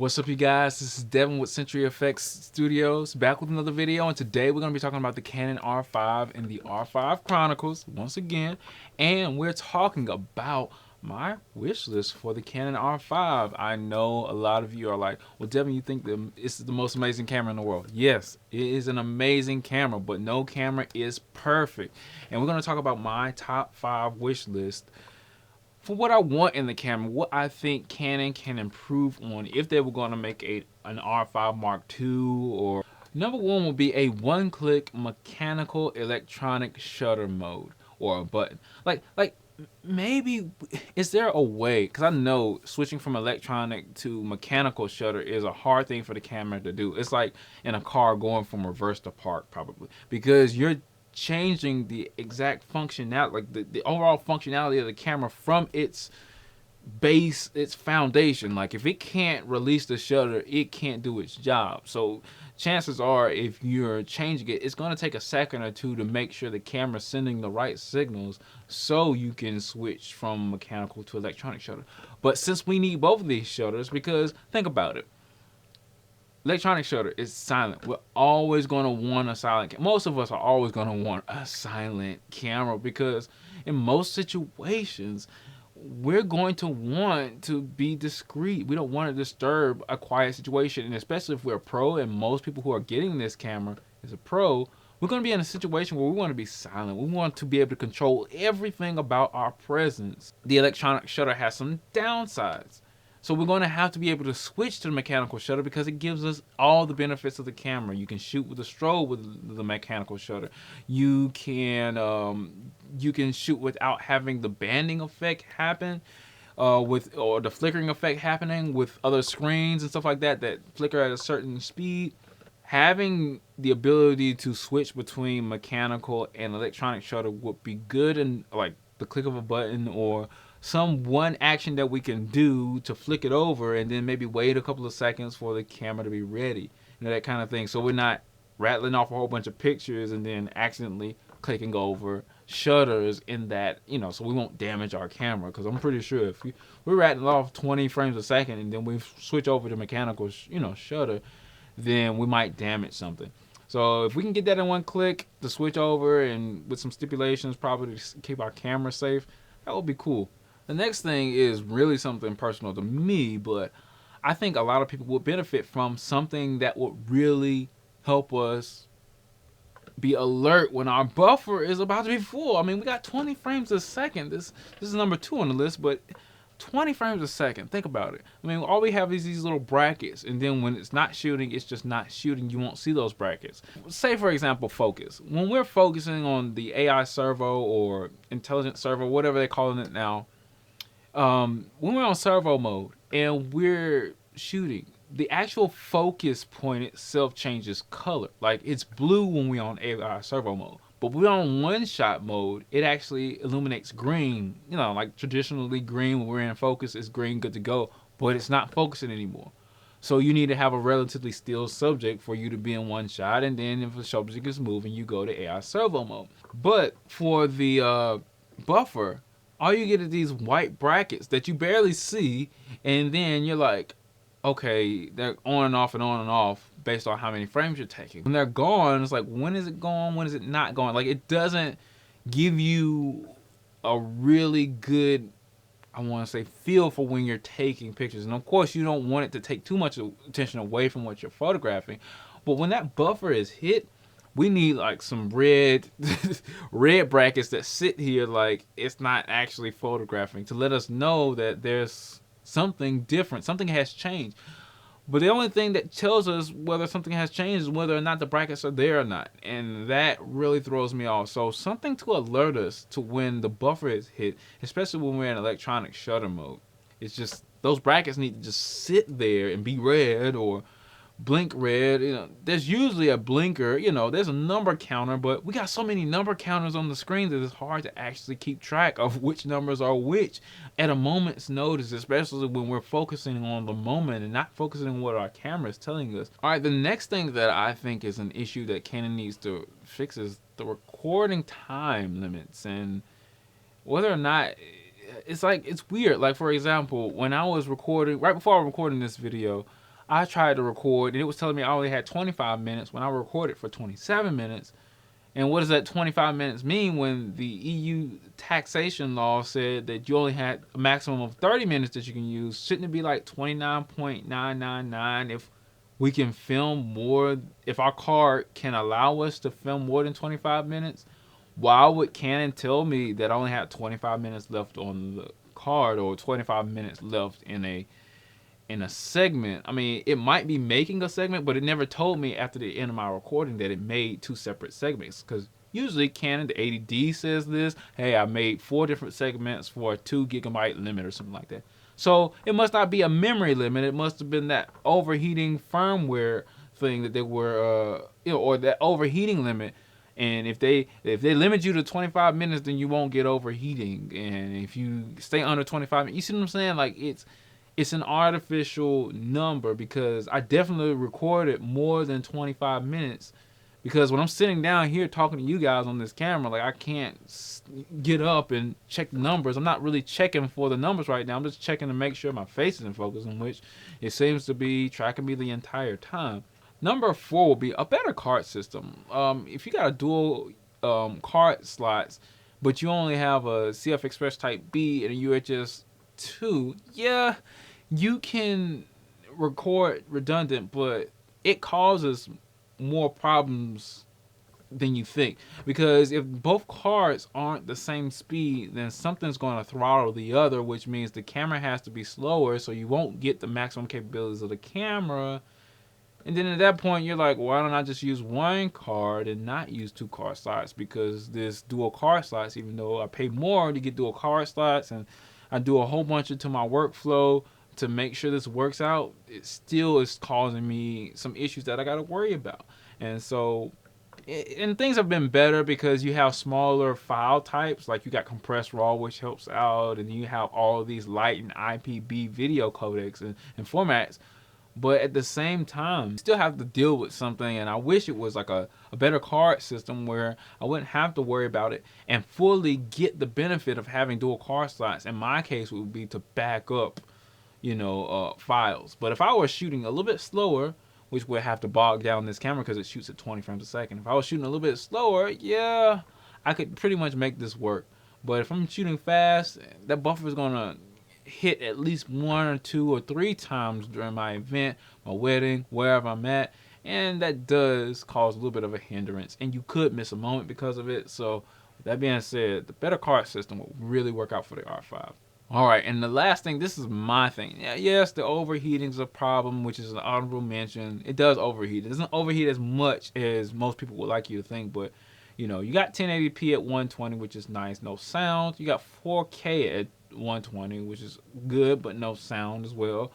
What's up, you guys? This is Devin with CenturyFX Studios, back with another video, and today we're going to be talking about the Canon R5 and the R5 Chronicles once again, and we're talking about my wish list for the Canon R5. I know a lot of you are like, well, Devin, you think this is the most amazing camera in the world. Yes, it is an amazing camera, but no camera is perfect, and we're going to talk about my top 5 wish list for what I want in the camera, what I think Canon can improve on if they were going to make an R5 Mark II. Or number one would be a one-click mechanical electronic shutter mode or a button. Like maybe is there a way? Because I know switching from electronic to mechanical shutter is a hard thing for the camera to do. It's like in a car going from reverse to park, probably, because you're changing the exact functionality, like the overall functionality of the camera from its base, its foundation. Like if it can't release the shutter, it can't do its job. So chances are, if you're changing it, it's going to take a second or two to make sure the camera's sending the right signals so you can switch from mechanical to electronic shutter. But since we need both of these shutters, because think about it, electronic shutter is silent. We're always going to want a silent. Most of us are always going to want a silent camera because in most situations, we're going to want to be discreet. We don't want to disturb a quiet situation, and especially if we're a pro, and most people who are getting this camera is a pro, we're going to be in a situation where we want to be silent. We want to be able to control everything about our presence. The electronic shutter has some downsides. So we're going to have to be able to switch to the mechanical shutter because it gives us all the benefits of the camera. You can shoot with a strobe with the mechanical shutter. You can shoot without having the banding effect happen, or the flickering effect happening with other screens and stuff like that that flicker at a certain speed. Having the ability to switch between mechanical and electronic shutter would be good, and like the click of a button or some one action that we can do to flick it over and then maybe wait a couple of seconds for the camera to be ready, that kind of thing. So we're not rattling off a whole bunch of pictures and then accidentally clicking over shutters in that, so we won't damage our camera. Because I'm pretty sure if we're rattling off 20 frames a second and then we switch over to mechanical shutter, then we might damage something. So if we can get that in one click to switch over, and with some stipulations probably to keep our camera safe, that would be cool. The next thing is really something personal to me, but I think a lot of people would benefit from something that would really help us be alert when our buffer is about to be full. I mean, we got 20 frames a second. This is number 2 on the list, but 20 frames a second. Think about it. I mean, all we have is these little brackets, and then when it's not shooting, it's just not shooting. You won't see those brackets. Say, for example, focus. When we're focusing on the AI servo or intelligent servo, whatever they're calling it now, when we're on servo mode and we're shooting, the actual focus point itself changes color. Like it's blue when we're on AI servo mode, but we're on one-shot mode, it actually illuminates green. Like traditionally green when we're in focus is green, good to go, but it's not focusing anymore. So you need to have a relatively still subject for you to be in one shot, and then if the subject is moving, you go to AI servo mode. But for the buffer, all you get is these white brackets that you barely see, and then you're like, okay, they're on and off based on how many frames you're taking. When they're gone, it's like, when is it gone? When is it not gone? Like, it doesn't give you a really good, I want to say, feel for when you're taking pictures. And of course, you don't want it to take too much attention away from what you're photographing. But when that buffer is hit, we need like some red brackets that sit here like it's not actually photographing, to let us know that there's something different, something has changed. But the only thing that tells us whether something has changed is whether or not the brackets are there or not, and that really throws me off. So something to alert us to when the buffer is hit, especially when we're in electronic shutter mode. It's just those brackets need to just sit there and be red or blink red. There's usually a blinker, there's a number counter, but we got so many number counters on the screen that it's hard to actually keep track of which numbers are which at a moment's notice, especially when we're focusing on the moment and not focusing on what our camera is telling us. All right, the next thing that I think is an issue that Canon needs to fix is the recording time limits, and whether or not it's weird. Like, for example, when I was recording, right before I was recording this video, I tried to record and it was telling me I only had 25 minutes when I recorded for 27 minutes. And what does that 25 minutes mean when the EU taxation law said that you only had a maximum of 30 minutes that you can use? Shouldn't it be like 29.999 if we can film more, if our card can allow us to film more than 25 minutes? Why would Canon tell me that I only had 25 minutes left on the card or 25 minutes left in a segment? I mean, it might be making a segment, but it never told me after the end of my recording that it made 2 separate segments. Because usually Canon, the 80D says this, hey, I made 4 different segments for a 2 gigabyte limit or something like that. So it must not be a memory limit. It must have been that overheating firmware thing that they were, or that overheating limit. And if they limit you to 25 minutes, then you won't get overheating. And if you stay under 25 minutes, you see what I'm saying? Like, it's an artificial number, because I definitely recorded more than 25 minutes, because when I'm sitting down here talking to you guys on this camera, like, I can't get up and check the numbers. I'm not really checking for the numbers right now. I'm just checking to make sure my face is in focus, in which it seems to be tracking me the entire time. Number 4 will be a better card system. If you got a dual card slots, but you only have a CF Express Type B and a UHS 2, yeah, you can record redundant, but it causes more problems than you think. Because if both cards aren't the same speed, then something's going to throttle the other, which means the camera has to be slower, so you won't get the maximum capabilities of the camera. And then at that point, you're like, why don't I just use 1 card and not use 2 card slots? Because this dual card slots, even though I pay more to get dual card slots and I do a whole bunch into my workflow to make sure this works out, it still is causing me some issues that I got to worry about. And so, and things have been better because you have smaller file types, like you got compressed RAW, which helps out, and you have all of these light and IPB video codecs and formats. But at the same time, you still have to deal with something, and I wish it was like a better card system where I wouldn't have to worry about it and fully get the benefit of having dual card slots. In my case, would be to back up, files. But if I was shooting a little bit slower, which would have to bog down this camera because it shoots at 20 frames a second. If I was shooting a little bit slower, yeah, I could pretty much make this work. But if I'm shooting fast, that buffer is going to hit at least 1 or 2 or 3 times during my event, my wedding, wherever I'm at. And that does cause a little bit of a hindrance. And you could miss a moment because of it. So with that being said, the better card system will really work out for the R5. All right, and the last thing, this is my thing. Yes, the overheating is a problem, which is an honorable mention. It does overheat. It doesn't overheat as much as most people would like you to think, but you got 1080p at 120, which is nice, no sound. You got 4K at 120, which is good, but no sound as well.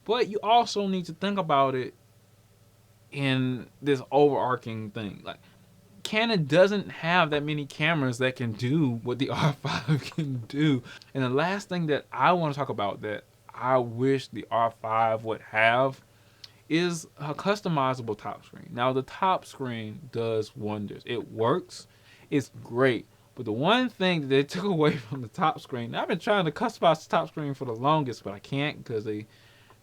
But you also need to think about it in this overarching thing. Like, Canon doesn't have that many cameras that can do what the R5 can do. And the last thing that I want to talk about that I wish the R5 would have is a customizable top screen. Now, the top screen does wonders. It works. It's great. But the one thing that they took away from the top screen, I've been trying to customize the top screen for the longest, but I can't because they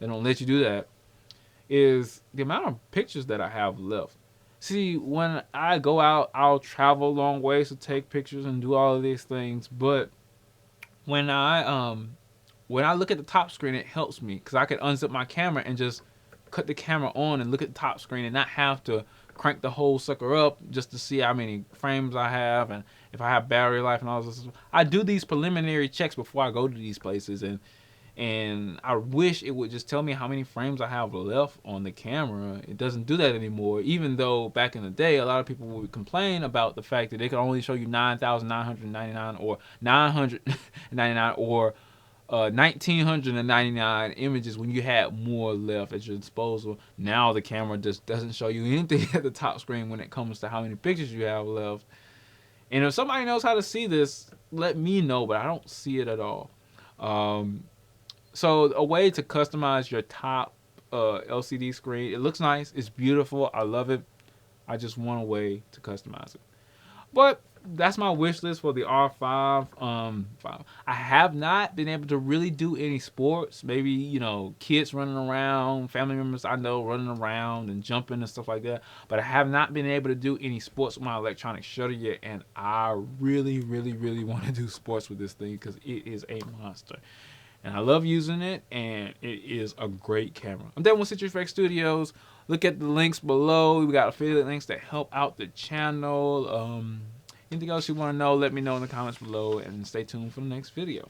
don't let you do that, is the amount of pictures that I have left. See, when I go out, I'll travel long ways to take pictures and do all of these things. But when I look at the top screen, it helps me because I can unzip my camera and just cut the camera on and look at the top screen and not have to crank the whole sucker up just to see how many frames I have and if I have battery life and all this stuff. I do these preliminary checks before I go to these places, and I wish it would just tell me how many frames I have left on the camera. It doesn't do that anymore, even though back in the day, a lot of people would complain about the fact that they could only show you 9,999 or 999 or 1,999 images when you had more left at your disposal. Now the camera just doesn't show you anything at the top screen when it comes to how many pictures you have left. And if somebody knows how to see this, let me know, but I don't see it at all. So a way to customize your top LCD screen. It looks nice. It's beautiful. I love it. I just want a way to customize it. But that's my wish list for the R5. I have not been able to really do any sports. Maybe, you know, kids running around, family members I know running around and jumping and stuff like that. But I have not been able to do any sports with my electronic shutter yet. And I really, really, really want to do sports with this thing because it is a monster. And I love using it, and it is a great camera. I'm done with CenturyFX Studios. Look at the links below. We got affiliate links that help out the channel. Anything else you want to know, let me know in the comments below, and stay tuned for the next video.